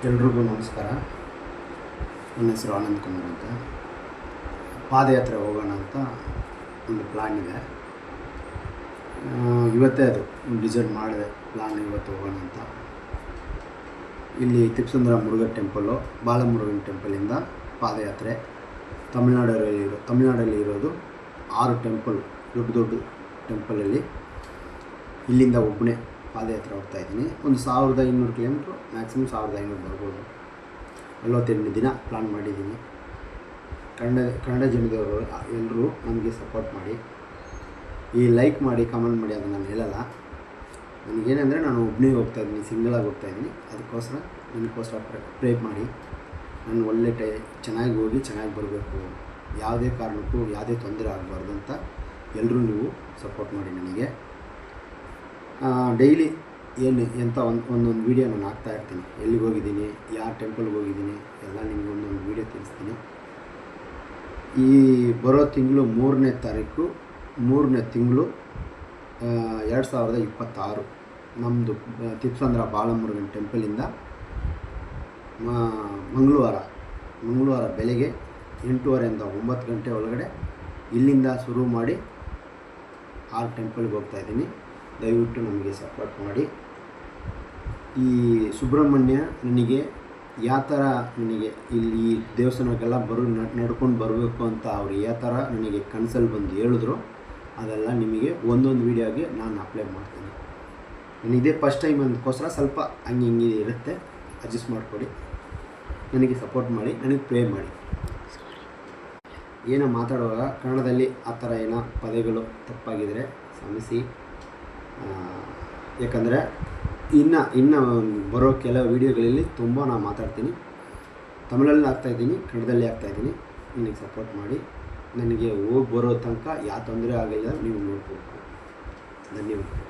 ಎಲ್ರಿಗೂ ನಮಸ್ಕಾರ. ನನ್ನ ಹೆಸರು ಆನಂದ್ ಕುಮಾರ್ ಅಂತ. ಪಾದಯಾತ್ರೆ ಹೋಗೋಣ ಅಂತ ಒಂದು ಪ್ಲ್ಯಾನ್ ಇದೆ. ಇವತ್ತೇ ಅದು ಡಿಸೈಡ್ ಮಾಡಿದೆ, ಪ್ಲ್ಯಾನ್ ಇವತ್ತು ಹೋಗೋಣ ಅಂತ. ಇಲ್ಲಿ ತಿಪ್ಪಸಂದ್ರ ಮುರುಘಾ ಟೆಂಪಲ್ಲು, ಬಾಲಮುರುಗನ್ ಟೆಂಪಲಿಂದ ಪಾದಯಾತ್ರೆ. ತಮಿಳ್ನಾಡಲ್ಲಿ ಇರೋದು 6 ಟೆಂಪಲ್, ದೊಡ್ಡ ಟೆಂಪಲಲ್ಲಿ ಇಲ್ಲಿಂದ ಒಬ್ಬನೇ ಪಾದಯಾತ್ರೆ ಹೋಗ್ತಾಯಿದ್ದೀನಿ. ಒಂದು 1500 ಕಿಲೋಮೀಟ್ರು, ಮ್ಯಾಕ್ಸಿಮಮ್ 1500 ಬರ್ಬೋದು. 48 ದಿನ ಪ್ಲ್ಯಾನ್ ಮಾಡಿದ್ದೀನಿ. ಕನ್ನಡ ಜನದವರು ಎಲ್ಲರೂ ನಮಗೆ ಸಪೋರ್ಟ್ ಮಾಡಿ, ಈ ಲೈಕ್ ಮಾಡಿ, ಕಮೆಂಟ್ ಮಾಡಿ. ಅದು ನಾನು ಹೇಳಲ್ಲ. ನನಗೇನೆಂದರೆ, ನಾನು ಒಬ್ಬನೇ ಹೋಗ್ತಾಯಿದ್ದೀನಿ, ಸಿಂಗಲಾಗಿ ಹೋಗ್ತಾಯಿದ್ದೀನಿ. ಅದಕ್ಕೋಸ್ಕರ ನನಗೋಸ್ಕರ ಪ್ರೇ ಮಾಡಿ. ನಾನು ಒಳ್ಳೆ ಚೆನ್ನಾಗಿ ಹೋಗಿ ಚೆನ್ನಾಗಿ ಬರಬೇಕು, ಯಾವುದೇ ಕಾರಣಕ್ಕೂ ಯಾವುದೇ ತೊಂದರೆ ಆಗಬಾರ್ದು ಅಂತ ಎಲ್ಲರೂ ನೀವು ಸಪೋರ್ಟ್ ಮಾಡಿ ನನಗೆ. ಡೈಲಿ ಎಂಥ ಒಂದೊಂದು ವೀಡಿಯೋ ನಾನು ಹಾಕ್ತಾಯಿರ್ತೀನಿ. ಎಲ್ಲಿಗೆ ಹೋಗಿದ್ದೀನಿ, ಯಾವ ಟೆಂಪಲ್ಗೆ ಹೋಗಿದ್ದೀನಿ ಎಲ್ಲ ನಿಮ್ಗೆ ಒಂದೊಂದು ವೀಡಿಯೋ ತಿಳಿಸ್ತೀನಿ. ಈ ಬರೋ ತಿಂಗಳು 3ನೇ ತಾರೀಕು, 3ನೇ ತಿಂಗಳು 2026 ನಮ್ಮದು ತಿಪ್ಪಸಂದ್ರ ಬಾಲಮುರುಗನ್ ಟೆಂಪಲಿಂದ ಮಂಗಳವಾರ ಬೆಳಗ್ಗೆ 8:30ಯಿಂದ 9 ಗಂಟೆ ಒಳಗಡೆ ಇಲ್ಲಿಂದ ಶುರು ಮಾಡಿ 6 ಟೆಂಪಲ್ಗೆ ಹೋಗ್ತಾಯಿದ್ದೀನಿ. ದಯವಿಟ್ಟು ನಮಗೆ ಸಪೋರ್ಟ್ ಮಾಡಿ. ಈ ಸುಬ್ರಹ್ಮಣ್ಯ ನನಗೆ ಯಾವ ಥರ ನನಗೆ ಇಲ್ಲಿ ದೇವಸ್ಥಾನಕ್ಕೆಲ್ಲ ನಡ್ಕೊಂಡು ಬರಬೇಕು ಅಂತ ಅವ್ರು ಯಾವ ಥರ ನನಗೆ ಕನಸಲ್ಲಿ ಬಂದು ಹೇಳಿದ್ರು, ಅದೆಲ್ಲ ನಿಮಗೆ ಒಂದೊಂದು ವೀಡಿಯೋಗೆ ನಾನು ಅಪ್ಲೈ ಮಾಡ್ತೀನಿ. ನನಗಿದೇ ಫಸ್ಟ್ ಟೈಮ್ ಅದಕ್ಕೋಸ್ಕರ ಸ್ವಲ್ಪ ಹಂಗೆ ಇರುತ್ತೆ, ಅಡ್ಜಸ್ಟ್ ಮಾಡಿಕೊಡಿ. ನನಗೆ ಸಪೋರ್ಟ್ ಮಾಡಿ, ನನಗೆ ಪ್ರೇ ಮಾಡಿ. ಏನೋ ಮಾತಾಡುವಾಗ ಕನ್ನಡದಲ್ಲಿ ಆ ಥರ ಏನೋ ಪದಗಳು ತಪ್ಪಾಗಿದ್ದರೆ ಕ್ಷಮಿಸಿ. ಯಾಕಂದರೆ ಇನ್ನು ಬರೋ ಕೆಲವು ವೀಡಿಯೋಗಳಲ್ಲಿ ತುಂಬ ನಾನು ಮಾತಾಡ್ತೀನಿ. ತಮಿಳಲ್ಲಿ ಆಗ್ತಾಯಿದ್ದೀನಿ, ಕನ್ನಡದಲ್ಲಿ ಆಗ್ತಾಯಿದ್ದೀನಿ. ನನಗೆ ಸಪೋರ್ಟ್ ಮಾಡಿ. ನನಗೆ ಹೋಗಿ ಬರೋ ತನಕ ಯಾವ ತೊಂದರೆ ಆಗಿಲ್ಲ, ನೀವು ನೋಡ್ಬೇಕು. ಧನ್ಯವಾದ.